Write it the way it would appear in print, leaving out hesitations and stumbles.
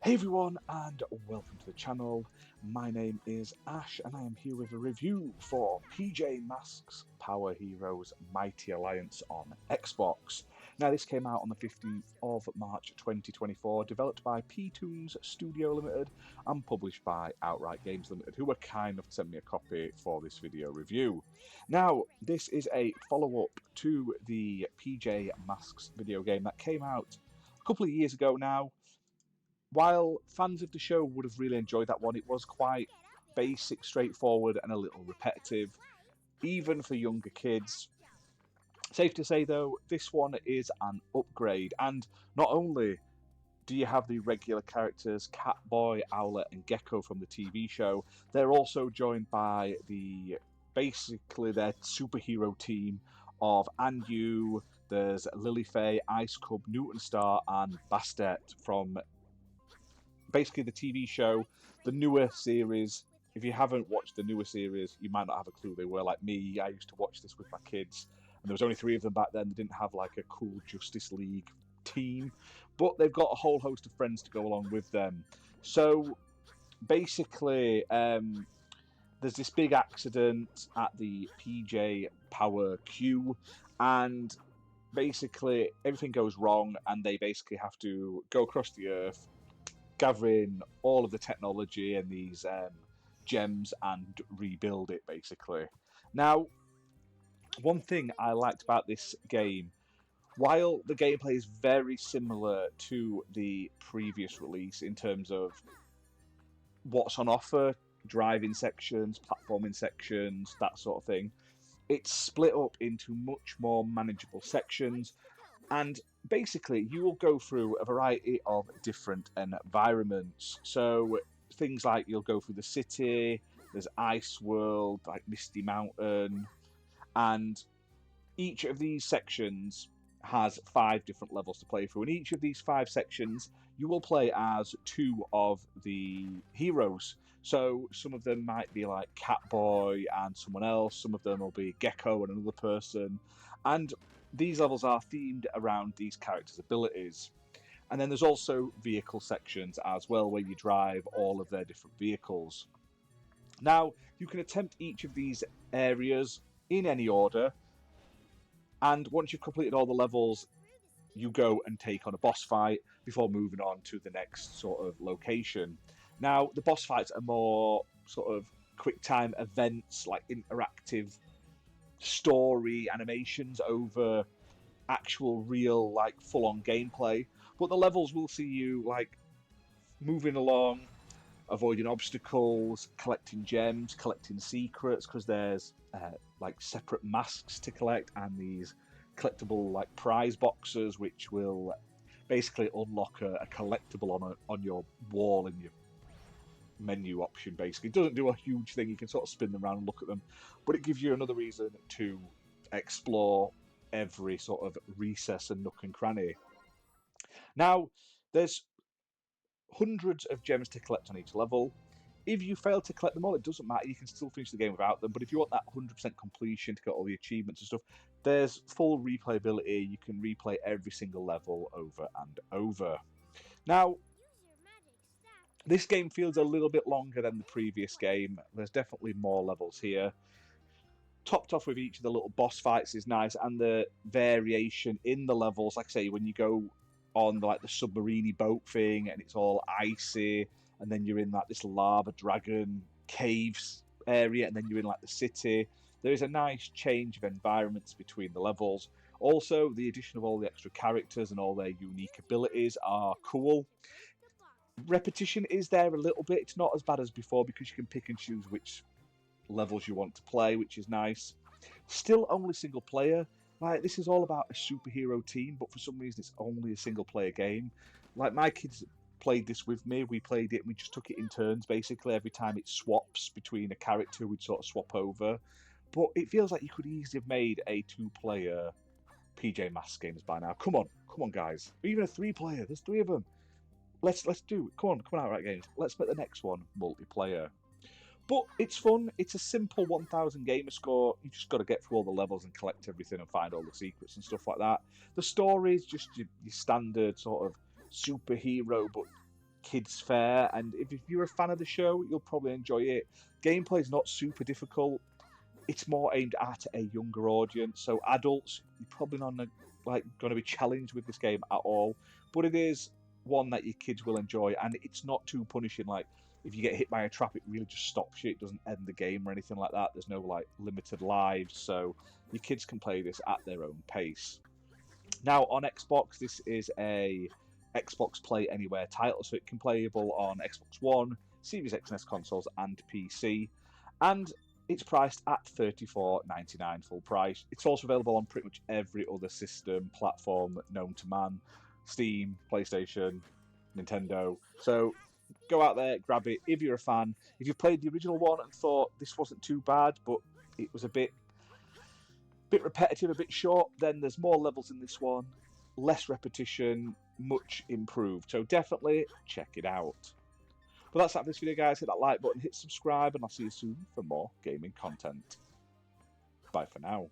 Hey everyone, and welcome to the channel. My name is Ash, and I am here with a review for PJ Masks Power Heroes Mighty Alliance on Xbox. Now, this came out on the 15th of March 2024, developed by P-Toons Studio Limited and published by Outright Games Limited, who were kind enough to send me a copy for this video review. Now, this is a follow-up to the PJ Masks video game that came out a couple of years ago now. While fans of the show would have really enjoyed that one, it was quite basic, straightforward, and a little repetitive, even for younger kids. Safe to say, though, this one is an upgrade, and not only do you have the regular characters Catboy, Owlette, and Gekko from the TV show, they're also joined by basically their superhero team of Anyu, there's Lilyfay, Ice Cub, Newton Star, and Bastet from basically the TV show, the newer series. If you haven't watched the newer series, you might not have a clue they were. Like me, I used to watch this with my kids, and there was only 3 of them back then. They didn't have like a cool Justice League team, but they've got a whole host of friends to go along with them. So basically, there's this big accident at the PJ Power Q, and basically everything goes wrong, and they basically have to go across the Earth, gathering all of the technology and these gems and rebuild it, basically. Now, one thing I liked about this game, while the gameplay is very similar to the previous release in terms of what's on offer, driving sections, platforming sections, that sort of thing, it's split up into much more manageable sections. And basically, you will go through a variety of different environments. So things like you'll go through the city, there's Ice World, like Misty Mountain, and each of these sections has 5 different levels to play through. And each of these 5 sections, you will play as 2 of the heroes. So some of them might be like Catboy and someone else. Some of them will be Gekko and another person. And these levels are themed around these characters' abilities. And then there's also vehicle sections as well, where you drive all of their different vehicles. Now, you can attempt each of these areas in any order, and once you've completed all the levels, you go and take on a boss fight before moving on to the next sort of location. Now, the boss fights are more sort of quick time events, like interactive story animations over actual real like full-on gameplay, but the levels will see you like moving along, avoiding obstacles, collecting gems, collecting secrets, because there's like separate masks to collect and these collectible like prize boxes which will basically unlock a collectible on your wall in your menu option. Basically, it doesn't do a huge thing, you can sort of spin them around and look at them, but it gives you another reason to explore every sort of recess and nook and cranny. Now, there's hundreds of gems to collect on each level. If you fail to collect them all, it doesn't matter, you can still finish the game without them. But if you want that 100% completion to get all the achievements and stuff, there's full replayability. You can replay every single level over and over. Now, this game feels a little bit longer than the previous game. There's definitely more levels here. Topped off with each of the little boss fights is nice, and the variation in the levels. Like I say, when you go on like the submarine boat thing and it's all icy, and then you're in like this lava dragon caves area, and then you're in like the city, there is a nice change of environments between the levels. Also, the addition of all the extra characters and all their unique abilities are cool. Repetition is there a little bit. It's not as bad as before because you can pick and choose which levels you want to play, which is nice. Still only single player. Like, this is all about a superhero team, but for some reason it's only a single player game. Like, my kids played this with me, we played it and we just took it in turns. Basically, every time it swaps between a character, we'd sort of swap over. But it feels like you could easily have made a 2-player PJ Masks games by now. Come on guys, or even a 3-player. There's 3 of them. Let's do it. Come on Outright Games, let's make the next one multiplayer. But it's fun. It's a simple 1000 gamer score. You just got to get through all the levels and collect everything and find all the secrets and stuff like that. The story is just your standard sort of superhero, but kids fare, and if you're a fan of the show, you'll probably enjoy it. Gameplay is not super difficult. It's more aimed at a younger audience, so adults, you're probably not going to be challenged with this game at all. But it is one that your kids will enjoy, and it's not too punishing. Like, if you get hit by a trap, it really just stops you. It doesn't end the game or anything like that. There's no like limited lives, so your kids can play this at their own pace. Now on Xbox, this is a Xbox Play Anywhere title, so it can playable on Xbox One, Series X and S consoles, and PC. And it's priced at $34.99 full price. It's also available on pretty much every other system platform known to man: Steam, PlayStation, Nintendo. So go out there, grab it if you're a fan. If you've played the original one and thought this wasn't too bad, but it was a bit repetitive, a bit short, then there's more levels in this one, less repetition, much improved. So definitely check it out. But that's it for this video, guys. Hit that like button, hit subscribe, and I'll see you soon for more gaming content. Bye for now.